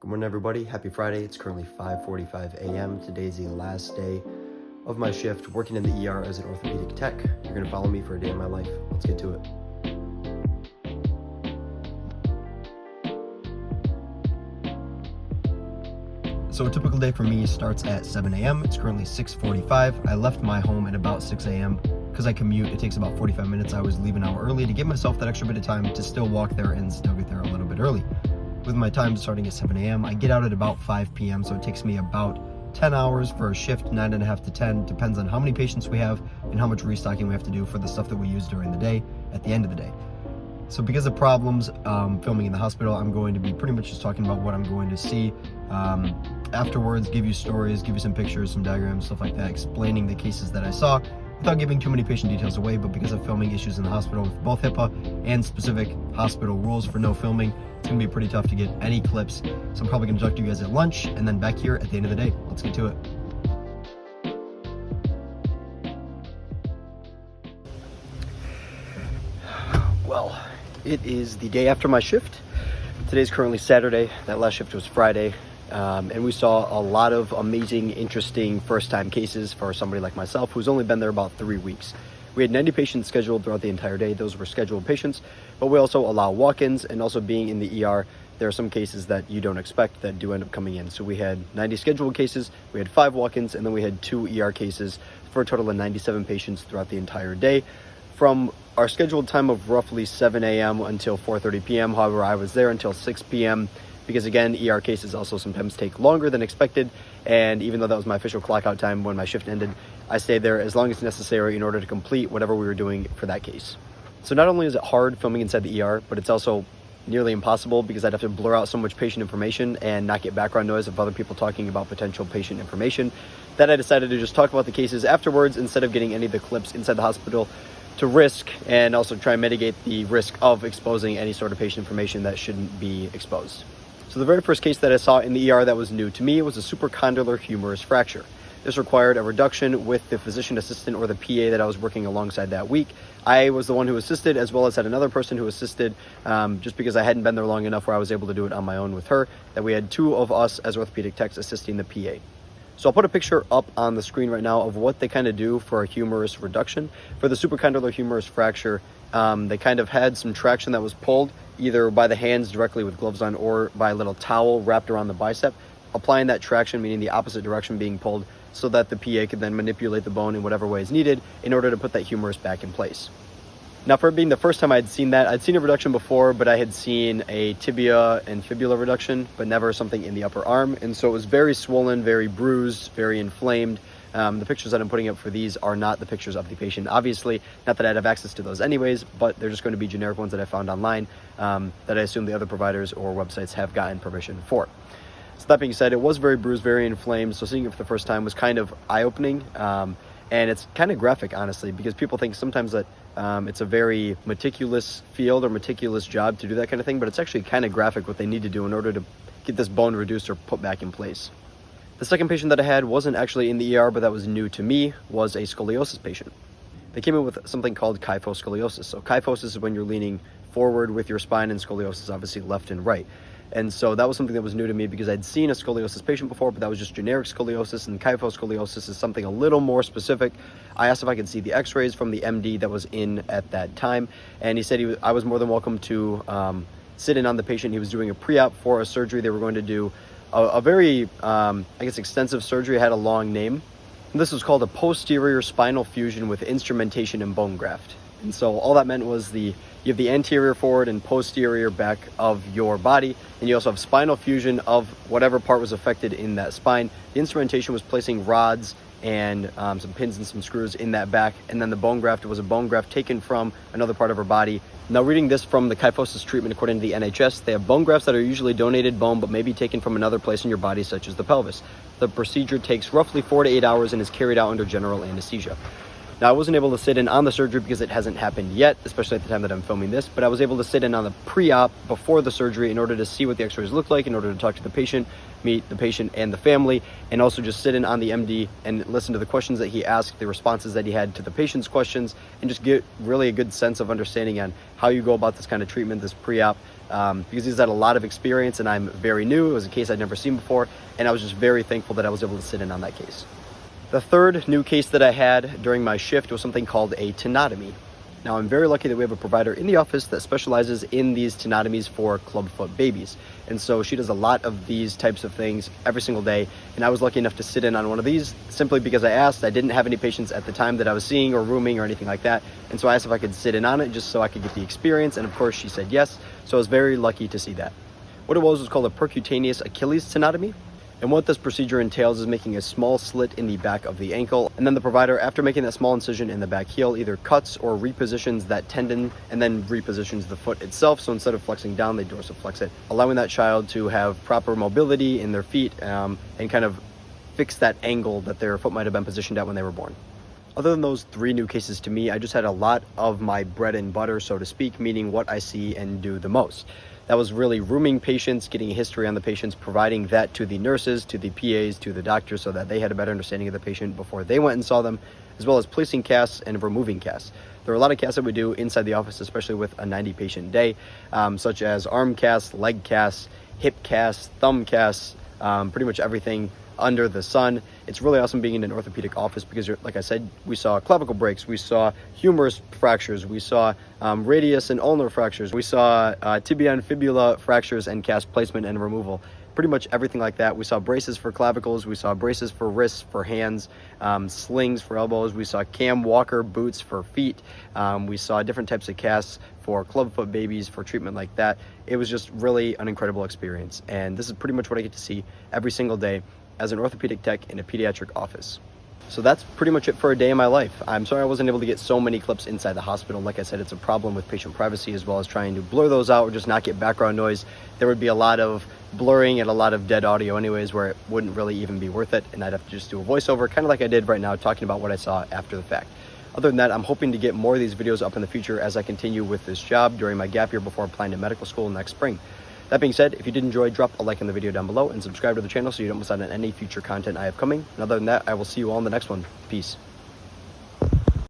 Good morning, everybody. Happy Friday. It's currently 5:45 a.m. Today's the last day of my shift working in the ER as an orthopedic tech. You're going to follow me for a day in my life. Let's get to it. So a typical day for me starts at 7 a.m. It's currently 6:45. I left my home at about 6 a.m. Because I commute, it takes about 45 minutes. I always leave an hour early to give myself that extra bit of time to still walk there and still get there a little bit early. With my time starting at 7 a.m., I get out at about 5 p.m., so it takes me about 10 hours for a shift, 9.5 to 10, depends on how many patients we have and how much restocking we have to do for the stuff that we use during the day at the end of the day. So because of problems filming in the hospital, I'm going to be pretty much just talking about what I'm going to see. Afterwards, give you stories, give you some pictures, some diagrams, stuff like that, explaining the cases that I saw without giving too many patient details away. But because of filming issues in the hospital with both HIPAA and specific hospital rules for no filming, it's going to be pretty tough to get any clips. So I'm probably going to talk to you guys at lunch and then back here at the end of the day. Let's get to it. Well, it is the day after my shift. Today's currently Saturday. That last shift was Friday. And we saw a lot of amazing, interesting first-time cases for somebody like myself who's only been there about 3 weeks. We had 90 patients scheduled throughout the entire day. Those were scheduled patients, but we also allow walk-ins, and also being in the ER, there are some cases that you don't expect that do end up coming in. So we had 90 scheduled cases, we had 5 walk-ins, and then we had 2 ER cases for a total of 97 patients throughout the entire day. From our scheduled time of roughly 7 a.m. until 4:30 p.m. However, I was there until 6 p.m. because again, ER cases also sometimes take longer than expected. And even though that was my official clock out time when my shift ended, I stayed there as long as necessary in order to complete whatever we were doing for that case. So not only is it hard filming inside the ER, but it's also nearly impossible because I'd have to blur out so much patient information and not get background noise of other people talking about potential patient information, that I decided to just talk about the cases afterwards instead of getting any of the clips inside the hospital to risk and also try and mitigate the risk of exposing any sort of patient information that shouldn't be exposed. So the very first case that I saw in the ER that was new to me was a supracondylar humerus fracture. This required a reduction with the physician assistant or the PA that I was working alongside that week. I was the one who assisted, as well as had another person who assisted, just because I hadn't been there long enough where I was able to do it on my own with her, that we had 2 of us as orthopedic techs assisting the PA. So I'll put a picture up on the screen right now of what they kind of do for a humerus reduction. For the supracondylar humerus fracture, they kind of had some traction that was pulled either by the hands directly with gloves on or by a little towel wrapped around the bicep, applying that traction, meaning the opposite direction being pulled, so that the PA could then manipulate the bone in whatever way is needed in order to put that humerus back in place. Now, for it being the first time I'd seen that, I'd seen a reduction before, but I had seen a tibia and fibula reduction, but never something in the upper arm. And so it was very swollen, very bruised, very inflamed. The pictures that I'm putting up for these are not the pictures of the patient, obviously. Not that I'd have access to those anyways, but they're just going to be generic ones that I found online that I assume the other providers or websites have gotten permission for. So that being said, it was very bruised, very inflamed. So seeing it for the first time was kind of eye-opening. And it's kind of graphic, honestly, because people think sometimes that it's a very meticulous field or meticulous job to do that kind of thing, but it's actually kind of graphic what they need to do in order to get this bone reduced or put back in place. The second patient that I had wasn't actually in the ER, but that was new to me, was a scoliosis patient. They came in with something called kyphoscoliosis. So kyphosis is when you're leaning forward with your spine, and scoliosis obviously left and right. And so that was something that was new to me because I'd seen a scoliosis patient before, but that was just generic scoliosis, and kyphoscoliosis is something a little more specific. I asked if I could see the x-rays from the MD that was in at that time, and he said I was more than welcome to sit in on the patient. He was doing a pre-op for a surgery they were going to do, a very, extensive surgery. It had a long name. And this was called a posterior spinal fusion with instrumentation and bone graft. And so all that meant was you have the anterior forward and posterior back of your body, and you also have spinal fusion of whatever part was affected in that spine. The instrumentation was placing rods and some pins and some screws in that back, and then the bone graft was a bone graft taken from another part of her body. Now, reading this from the kyphosis treatment according to the NHS, they have bone grafts that are usually donated bone but may be taken from another place in your body, such as the pelvis. The procedure takes roughly 4 to 8 hours and is carried out under general anesthesia. Now, I wasn't able to sit in on the surgery because it hasn't happened yet, especially at the time that I'm filming this, but I was able to sit in on the pre-op before the surgery in order to see what the x-rays looked like, in order to talk to the patient, meet the patient and the family, and also just sit in on the MD and listen to the questions that he asked, the responses that he had to the patient's questions, and just get really a good sense of understanding on how you go about this kind of treatment, this pre-op, because he's had a lot of experience and I'm very new. It was a case I'd never seen before, and I was just very thankful that I was able to sit in on that case. The third new case that I had during my shift was something called a tenotomy. Now, I'm very lucky that we have a provider in the office that specializes in these tenotomies for clubfoot babies. And so she does a lot of these types of things every single day. And I was lucky enough to sit in on one of these simply because I asked. I didn't have any patients at the time that I was seeing or rooming or anything like that. And so I asked if I could sit in on it just so I could get the experience. And of course, she said yes. So I was very lucky to see that. What it was called a percutaneous Achilles tenotomy. And what this procedure entails is making a small slit in the back of the ankle. And then the provider, after making that small incision in the back heel, either cuts or repositions that tendon and then repositions the foot itself. So instead of flexing down, they dorsiflex it, allowing that child to have proper mobility in their feet and kind of fix that angle that their foot might have been positioned at when they were born. Other than those 3 new cases to me, I just had a lot of my bread and butter, so to speak, meaning what I see and do the most. That was really rooming patients, getting a history on the patients, providing that to the nurses, to the PAs, to the doctors, so that they had a better understanding of the patient before they went and saw them, as well as placing casts and removing casts. There are a lot of casts that we do inside the office, especially with a 90-patient day, such as arm casts, leg casts, hip casts, thumb casts, pretty much everything under the sun. It's really awesome being in an orthopedic office because, like I said, we saw clavicle breaks, we saw humerus fractures, we saw radius and ulnar fractures, we saw tibia and fibula fractures and cast placement and removal. Pretty much everything like that. We saw braces for clavicles, we saw braces for wrists, for hands, slings for elbows, we saw cam walker boots for feet, we saw different types of casts for clubfoot babies for treatment like that. It was just really an incredible experience, and this is pretty much what I get to see every single day as an orthopedic tech in a pediatric office. So that's pretty much it for a day in my life. I'm sorry I wasn't able to get so many clips inside the hospital. Like I said, it's a problem with patient privacy, as well as trying to blur those out or just not get background noise. There would be a lot of blurring and a lot of dead audio anyways, where it wouldn't really even be worth it, and I'd have to just do a voiceover, kind of like I did right now, talking about what I saw after the fact. Other than that, I'm hoping to get more of these videos up in the future as I continue with this job during my gap year before applying to medical school next spring. That being said, if you did enjoy, drop a like on the video down below and subscribe to the channel so you don't miss out on any future content I have coming. And other than that, I will see you all in the next one. Peace.